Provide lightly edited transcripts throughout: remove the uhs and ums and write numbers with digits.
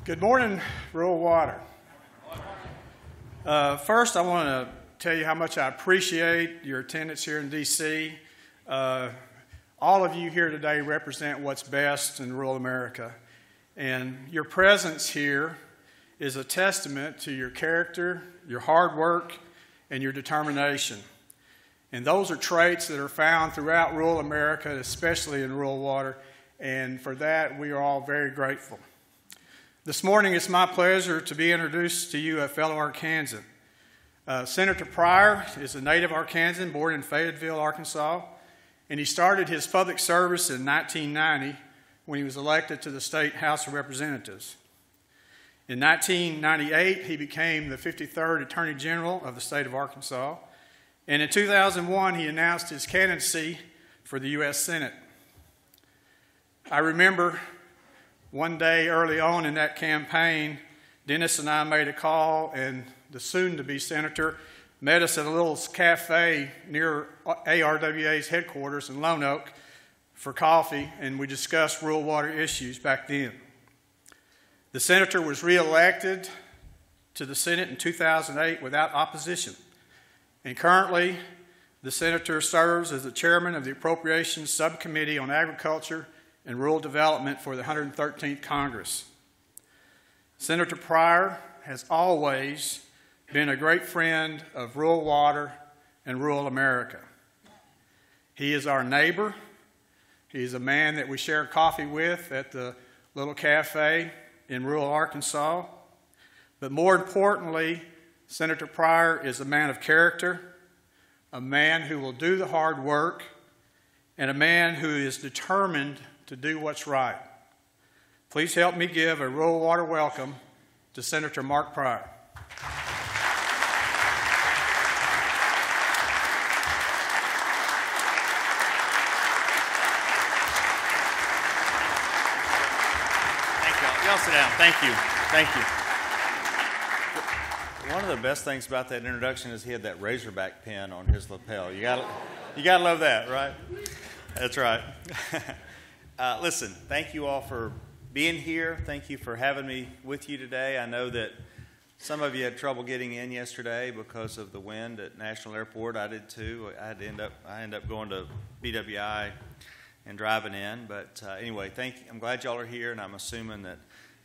Good morning, Rural Water. First, I want to tell you how much I appreciate your attendance here in D.C. All of you here today represent what's best in rural America, and your presence here is a testament to your character, your hard work, and your determination. And those are traits that are found throughout rural America, especially in rural water, and for that we are all very grateful. This morning it's my pleasure to be introduced to you a fellow Arkansan. Senator Pryor is a native Arkansan born in Fayetteville, Arkansas, and he started his public service in 1990 when he was elected to the State House of Representatives. In 1998, he became the 53rd Attorney General of the state of Arkansas, and in 2001, he announced his candidacy for the U.S. Senate. I remember one day early on in that campaign, Dennis and I made a call, and the soon-to-be senator met us at a little cafe near ARWA's headquarters in Lone Oak for coffee, and we discussed rural water issues back then. The senator was reelected to the Senate in 2008 without opposition, and currently the senator serves as the chairman of the Appropriations Subcommittee on Agriculture and Rural Development for the 113th Congress. Senator Pryor has always been a great friend of rural water and rural America. He is our neighbor. He's a man that we share coffee with at the little cafe in rural Arkansas. But more importantly, Senator Pryor is a man of character, a man who will do the hard work, and a man who is determined to do what's right. Please help me give a rural water welcome to Senator Mark Pryor. Thank y'all. Y'all sit down. Thank you. Thank you. One of the best things about that introduction is he had that Razorback pin on his lapel. You gotta love that, right? That's right. Listen, thank you all for being here. Thank you for having me with you today. I know that some of you had trouble getting in yesterday because of the wind at National Airport. I did too. I ended up going to BWI and driving in. But anyway, thank you. I'm glad y'all are here, and I'm assuming that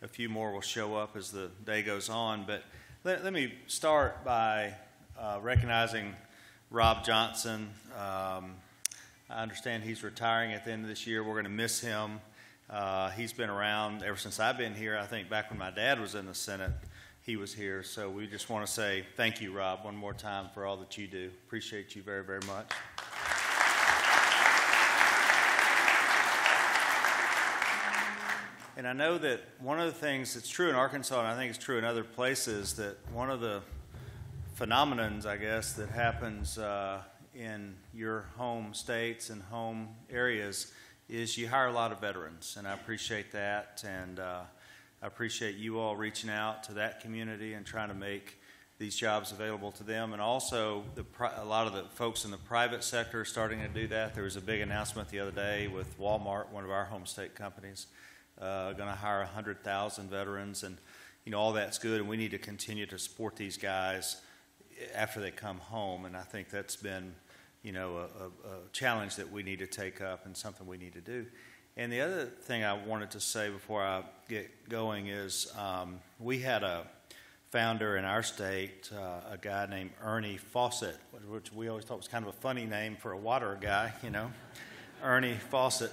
a few more will show up as the day goes on. But let me start by recognizing Rob Johnson. I understand he's retiring at the end of this year. We're going to miss him. He's been around ever since I've been here. I think back when my dad was in the Senate, he was here. So we just want to say thank you, Rob, one more time for all that you do. Appreciate you very, very much. And I know that one of the things that's true in Arkansas, and I think it's true in other places, that one of the phenomenons, I guess, that happens in your home states and home areas is you hire a lot of veterans, and I appreciate that, and I appreciate you all reaching out to that community and trying to make these jobs available to them, and also a lot of the folks in the private sector are starting to do that. There was a big announcement the other day with Walmart, one of our home state companies, going to hire 100,000 veterans, and all that's good, and we need to continue to support these guys after they come home, and I think that's been a challenge that we need to take up and something we need to do. And the other thing I wanted to say before I get going is we had a founder in our state, a guy named Ernie Fawcett, which we always thought was kind of a funny name for a water guy, Ernie Fawcett.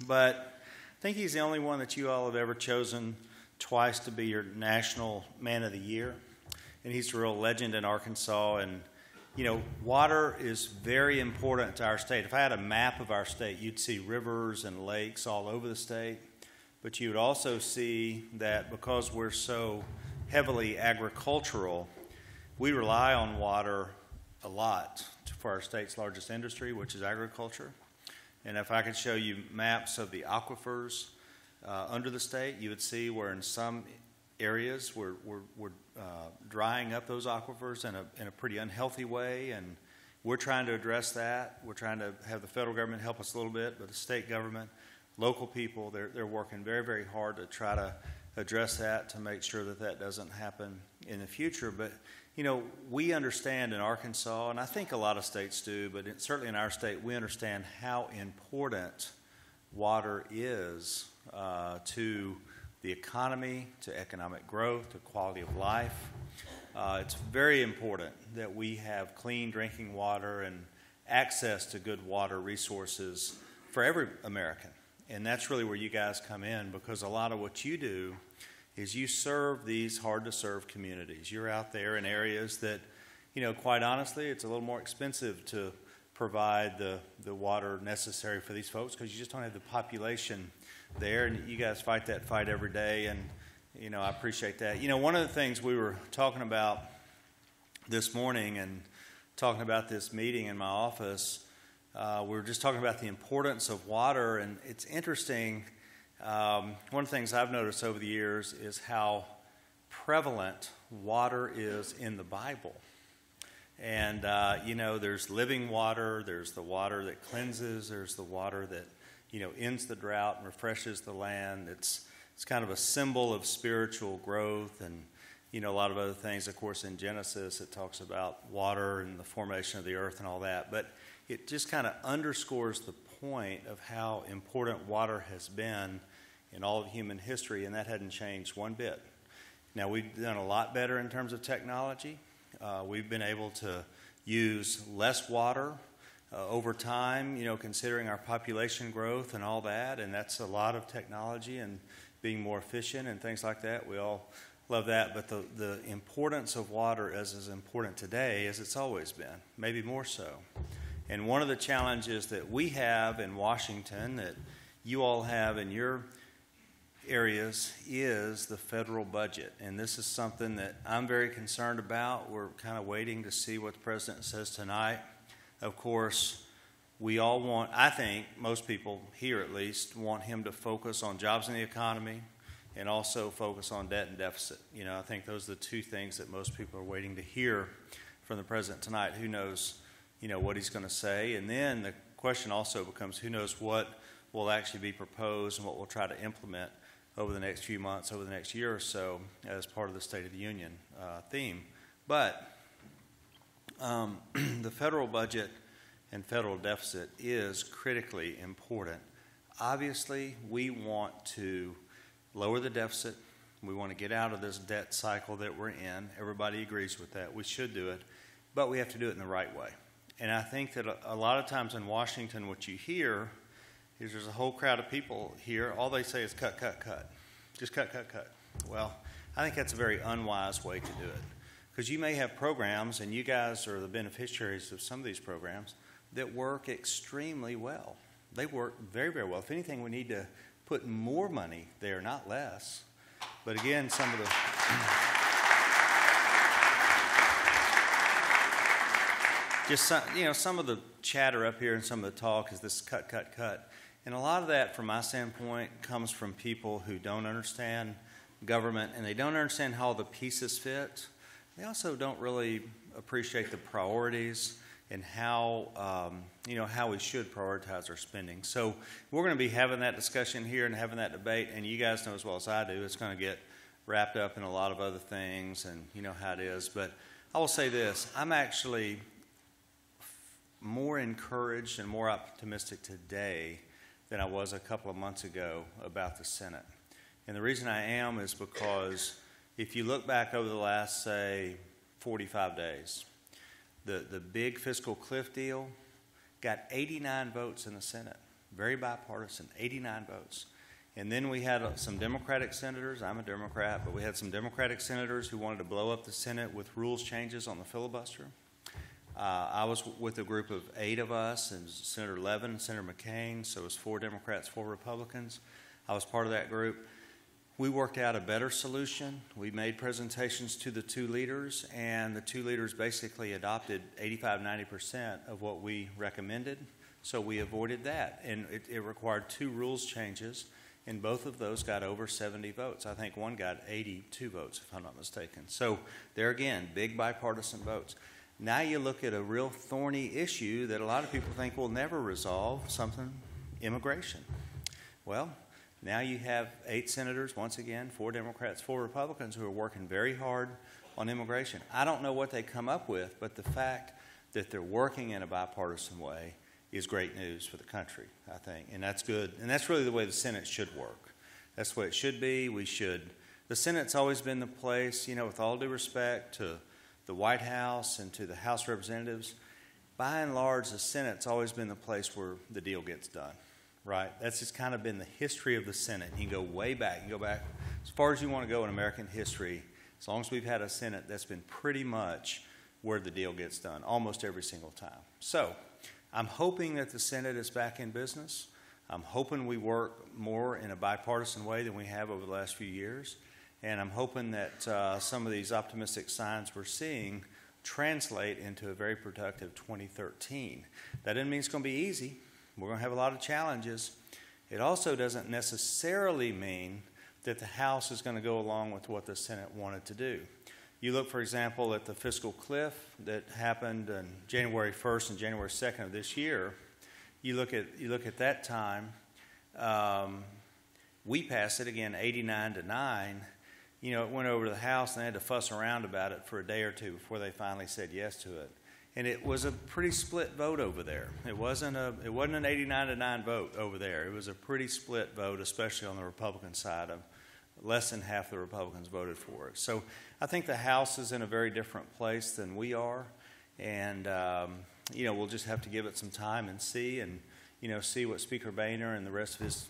But I think he's the only one that you all have ever chosen twice to be your National Man of the Year. And he's a real legend in Arkansas, and water is very important to our state. If I had a map of our state, you'd see rivers and lakes all over the state, but you would also see that because we're so heavily agricultural, we rely on water a lot for our state's largest industry, which is agriculture. And if I could show you maps of the aquifers under the state, you would see where in some areas we're drying up those aquifers in a pretty unhealthy way, and we're trying to address that. We're trying to have the federal government help us a little bit, but the state government, local people, they're working very, very hard to try to address that to make sure that that doesn't happen in the future. But, you know, we understand in Arkansas, and I think a lot of states do, but certainly in our state, we understand how important water is to the economy, to economic growth, to quality of life. It's very important that we have clean drinking water and access to good water resources for every American. And that's really where you guys come in, because a lot of what you do is you serve these hard-to-serve communities. You're out there in areas that, you know, quite honestly, it's a little more expensive to provide the water necessary for these folks because you just don't have the population there, and you guys fight that fight every day, and, you know, I appreciate that. You know, one of the things we were talking about this morning and talking about this meeting in my office, we were just talking about the importance of water, and it's interesting. One of the things I've noticed over the years is how prevalent water is in the Bible. And, you know, there's living water, there's the water that cleanses, there's the water that, you know, ends the drought and refreshes the land. It's kind of a symbol of spiritual growth and, you know, a lot of other things. Of course, in Genesis, it talks about water and the formation of the earth and all that. But it just kind of underscores the point of how important water has been in all of human history, and that hadn't changed one bit. Now, we've done a lot better in terms of technology. We've been able to use less water over time, you know, considering our population growth and all that, and that's a lot of technology and being more efficient and things like that. We all love that, but the importance of water is as important today as it's always been, maybe more so. And one of the challenges that we have in Washington, that you all have in your areas, is the federal budget. And this is something that I'm very concerned about. We're kind of waiting to see what the president says tonight. Of course, we all want, I think most people here at least, want him to focus on jobs in the economy and also focus on debt and deficit. You know, I think those are the two things that most people are waiting to hear from the president tonight. Who knows, you know, what he's going to say. And then the question also becomes, who knows what will actually be proposed and what we'll try to implement over the next few months, over the next year or so, as part of the State of the Union theme. But the federal budget and federal deficit is critically important. Obviously, we want to lower the deficit. We want to get out of this debt cycle that we're in. Everybody agrees with that. We should do it, but we have to do it in the right way. And I think that a lot of times in Washington, what you hear is there's a whole crowd of people here. All they say is cut, cut, cut. Just cut, cut, cut. Well, I think that's a very unwise way to do it. Because you may have programs, and you guys are the beneficiaries of some of these programs, that work extremely well. They work very, very well. If anything, we need to put more money there, not less. But again, some of the... Just some of the chatter up here and some of the talk is this cut, cut, cut. And a lot of that, from my standpoint, comes from people who don't understand government, and they don't understand how the pieces fit. They also don't really appreciate the priorities and how, how we should prioritize our spending. So we're going to be having that discussion here and having that debate, and you guys know as well as I do, it's going to get wrapped up in a lot of other things, and you know how it is. But I will say this, I'm actually more encouraged and more optimistic today than I was a couple of months ago about the Senate. And the reason I am is because if you look back over the last, say, 45 days, the big fiscal cliff deal got 89 votes in the Senate, very bipartisan, 89 votes. And then we had some Democratic senators, I'm a Democrat, but we had some Democratic senators who wanted to blow up the Senate with rules changes on the filibuster. I was with a group of 8 of us, and Senator Levin and Senator McCain, so it was 4 Democrats, 4 Republicans. I was part of that group. We worked out a better solution. We made presentations to the 2 leaders, and the 2 leaders basically adopted 85-90% of what we recommended, so we avoided that. And it required 2 rules changes, and both of those got over 70 votes. I think one got 82 votes, if I'm not mistaken. So there again, big bipartisan votes. Now you look at a real thorny issue that a lot of people think will never resolve, something, immigration. Well, Now you have 8 senators, once again, 4 Democrats, 4 Republicans, who are working very hard on immigration. I don't know what they come up with, but the fact that they're working in a bipartisan way is great news for the country, I think, and that's good. And that's really the way the Senate should work. That's the way it should be. The Senate's always been the place, with all due respect to the White House and to the House of Representatives, by and large, the Senate's always been the place where the deal gets done, right? That's just kind of been the history of the Senate. You can go way back. You can go back as far as you want to go in American history. As long as we've had a Senate, that's been pretty much where the deal gets done, almost every single time. So I'm hoping that the Senate is back in business. I'm hoping we work more in a bipartisan way than we have over the last few years. And I'm hoping that some of these optimistic signs we're seeing translate into a very productive 2013. That doesn't mean it's going to be easy. We're going to have a lot of challenges. It also doesn't necessarily mean that the House is going to go along with what the Senate wanted to do. You look, for example, at the fiscal cliff that happened on January 1st and January 2nd of this year. You look at that time. We passed it again, 89-9. It went over to the House, and they had to fuss around about it for a day or two before they finally said yes to it. And it was a pretty split vote over there. It wasn't an 89-9 vote over there. It was a pretty split vote, especially on the Republican side. Of less than half the Republicans voted for it. So I think the House is in a very different place than we are, and we'll just have to give it some time and see what Speaker Boehner and the rest of his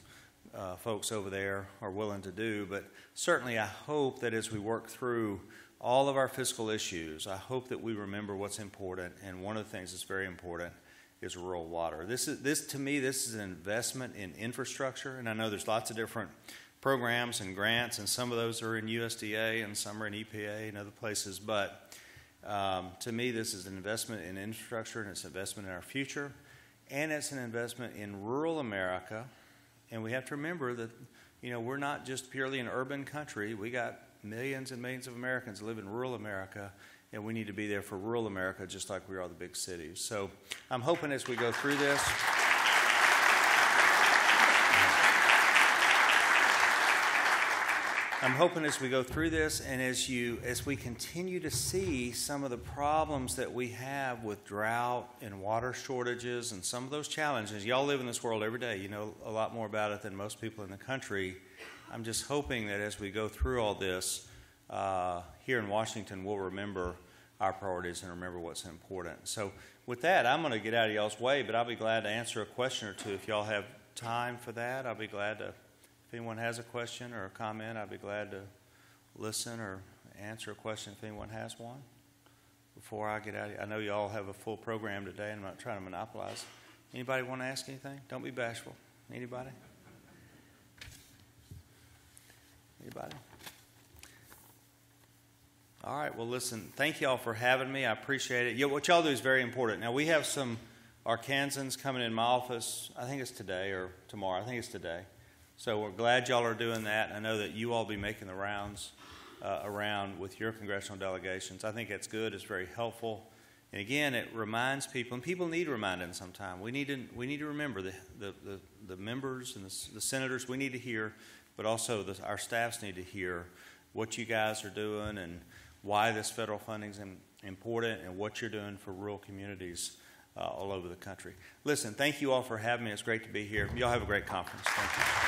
folks over there are willing to do. But certainly I hope that as we work through all of our fiscal issues, I hope that we remember what's important, and one of the things that's very important is rural water. To me, this is an investment in infrastructure, and I know there's lots of different programs and grants, and some of those are in USDA and some are in EPA and other places, but to me this is an investment in infrastructure, and it's an investment in our future, and it's an investment in rural America. And we have to remember that we're not just purely an urban country. We got millions and millions of Americans live in rural America, and we need to be there for rural America just like we are the big cities. So I'm hoping as we go through this, and as we continue to see some of the problems that we have with drought and water shortages and some of those challenges, y'all live in this world every day. You know a lot more about it than most people in the country. I'm just hoping that as we go through all this here in Washington, we'll remember our priorities and remember what's important. So with that, I'm going to get out of y'all's way, but I'll be glad to answer a question or two if y'all have time for that. I'll be glad to. If anyone has a question or a comment, I'd be glad to listen or answer a question if anyone has one. Before I get out of here, I know you all have a full program today, and I'm not trying to monopolize. Anybody want to ask anything? Don't be bashful. Anybody? Anybody? All right, well, listen, thank you all for having me. I appreciate it. What y'all do is very important. Now, we have some Arkansans coming in my office. I think it's today or tomorrow. I think it's today. So we're glad y'all are doing that. I know that you all be making the rounds around with your congressional delegations. I think that's good. It's very helpful. And again, it reminds people, and people need reminding sometimes. We need to remember the members and the senators we need to hear, but also our staffs need to hear what you guys are doing and why this federal funding is important and what you're doing for rural communities all over the country. Listen, thank you all for having me. It's great to be here. Y'all have a great conference. Thank you.